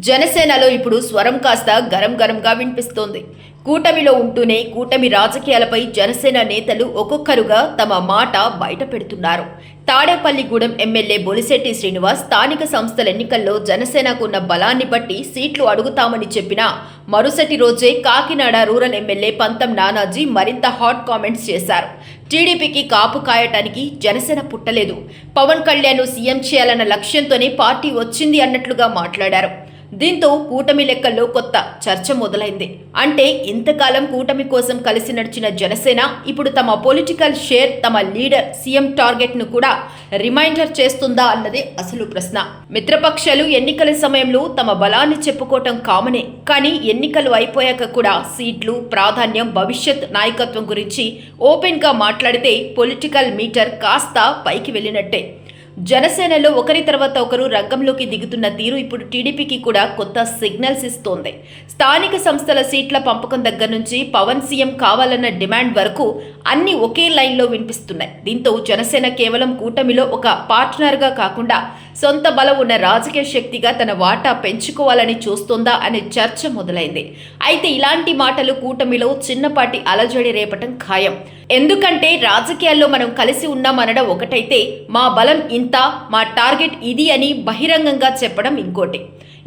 జనసేనలో ఇప్పుడు స్వరం కాస్త గరం గరంగా వినిపిస్తోంది. కూటమిలో ఉంటూనే కూటమి రాజకీయాలపై జనసేన నేతలు ఒక్కొక్కరుగా తమ మాట బయట పెడుతున్నారు. తాడేపల్లిగూడెం ఎమ్మెల్యే బొలిశెట్టి శ్రీనివాస్ స్థానిక సంస్థల ఎన్నికల్లో జనసేనకు ఉన్న బలాన్ని బట్టి సీట్లు అడుగుతామని చెప్పినా మరుసటి రోజే కాకినాడ రూరల్ ఎమ్మెల్యే పంతం నానాజీ మరింత హాట్ కామెంట్స్ చేశారు. టీడీపీకి కాపు కాయటానికి జనసేన పుట్టలేదు, పవన్ కళ్యాణ్ సీఎం చేయాలన్న లక్ష్యంతోనే పార్టీ వచ్చింది అన్నట్లుగా మాట్లాడారు. దీంతో కూటమి లెక్కల్లో కొత్త చర్చ మొదలైంది. అంటే ఇంతకాలం కూటమి కోసం కలిసి నడిచిన జనసేన ఇప్పుడు తమ పొలిటికల్ షేర్, తమ లీడర్ సీఎం టార్గెట్ ను కూడా రిమైండర్ చేస్తుందా అన్నదే అసలు ప్రశ్న. మిత్రపక్షాలు ఎన్నికల సమయంలో తమ బలాన్ని చెప్పుకోవటం కామనే, కానీ ఎన్నికలు అయిపోయాక కూడా సీట్లు, ప్రాధాన్యం, భవిష్యత్ నాయకత్వం గురించి ఓపెన్ గా మాట్లాడితే పొలిటికల్ మీటర్ కాస్త పైకి వెళ్ళినట్టే. జనసేనలో ఒకరి తర్వాత ఒకరు రంగంలోకి దిగుతున్న తీరు ఇప్పుడు టీడీపీకి కూడా కొత్త సిగ్నల్స్ ఇస్తోంది. స్థానిక సంస్థల సీట్ల పంపకం దగ్గర నుంచి పవన్ సీఎం కావాలన్న డిమాండ్ వరకు అన్ని ఒకే లైన్లో వినిపిస్తున్నాయి. దీంతో జనసేన కేవలం కూటమిలో ఒక పార్ట్నర్గా కాకుండా సొంత బలం ఉన్న రాజకీయ శక్తిగా తన వాటా పెంచుకోవాలని చూస్తోందా అనే చర్చ మొదలైంది. అయితే ఇలాంటి మాటలు కూటమిలో చిన్నపాటి అలజడి రేపటం ఖాయం. ఎందుకంటే రాజకీయాల్లో మనం కలిసి ఉన్నామనడం ఒకటైతే, మా బలం ఇంత, మా టార్గెట్ ఇది అని బహిరంగంగా చెప్పడం ఇంకోటి.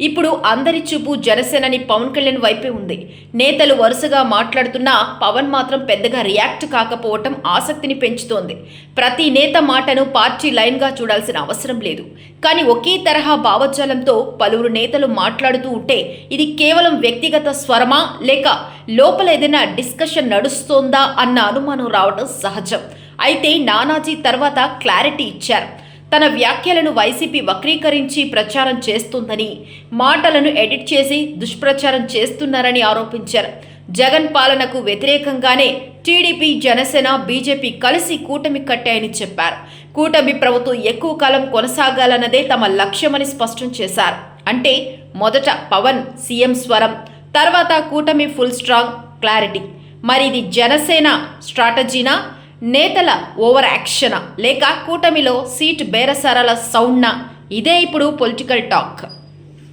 ఇప్పుడు అందరి చూపు జనసేనని పవన్ కళ్యాణ్ వైపే ఉంది. నేతలు వరుసగా మాట్లాడుతున్నా పవన్ మాత్రం పెద్దగా రియాక్ట్ కాకపోవటం ఆసక్తిని పెంచుతోంది. ప్రతి నేత మాటను పార్టీ లైన్గా చూడాల్సిన అవసరం లేదు. కానీ ఒకే తరహా భావజాలంతో పలువురు నేతలు మాట్లాడుతూ ఉంటే ఇది కేవలం వ్యక్తిగత స్వరమా లేక లోపల ఏదైనా డిస్కషన్ నడుస్తోందా అన్న అనుమానం రావడం సహజం. అయితే నానాజీ తర్వాత క్లారిటీ ఇచ్చారు. తన వ్యాఖ్యలను వైసీపీ వక్రీకరించి ప్రచారం చేస్తుందని, మాటలను ఎడిట్ చేసి దుష్ప్రచారం చేస్తున్నారని ఆరోపించారు. జగన్ పాలనకు వ్యతిరేకంగానే టీడీపీ, జనసేన, బీజేపీ కలిసి కూటమి కట్టాయని చెప్పారు. కూటమి ప్రభుత్వం ఎక్కువ కాలం కొనసాగాలన్నదే తమ లక్ష్యమని స్పష్టం చేశారు. అంటే మొదట పవన్ సీఎం స్వరం, తర్వాత కూటమి ఫుల్ స్ట్రాంగ్ క్లారిటీ. మరి ఇది జనసేన స్ట్రాటజీనా, నేతల ఓవర్ యాక్షనా, లేక కూటమిలో సీట్ బేరసారాల సౌండ్నా? ఇదే ఇప్పుడు పొలిటికల్ టాక్.